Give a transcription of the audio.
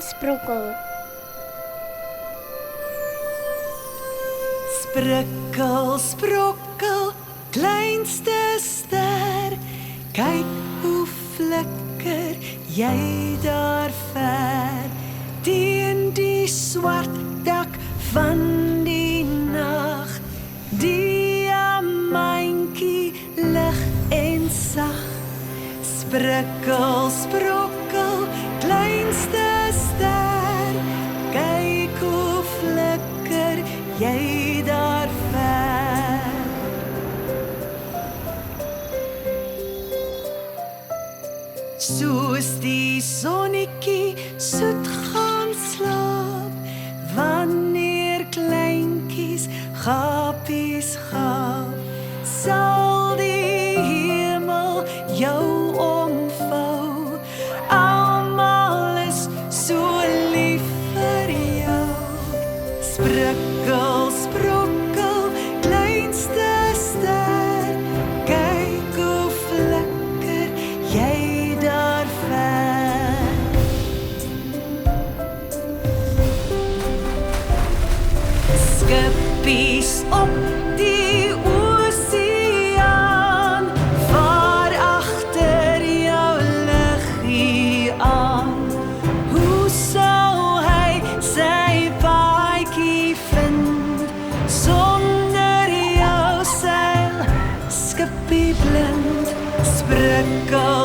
sprokkel. Sprikkel, sprokkel, kleinste ster, kyk hoe flikker jy daar ver, teen die swart dak van die nag, diamantjie lig en sag. Sprikkel, sprokkel, kleinste ster, kyk hoe flikker jy daar ver. Soos die sonnetjie soet gaan slaap, wanneer kleintjies gapies gaap, sal die hemel jou omvou, almal is so lief vir jou. Sprikkel, sprokkel, kleinste ster, kyk hoe flikker jy daar ver. Skippies op die oseaan, vaar agter jou liggie aan. Hoe sal hy sy paadjie vind, sonder jou seil, skippie blind, sprikkel,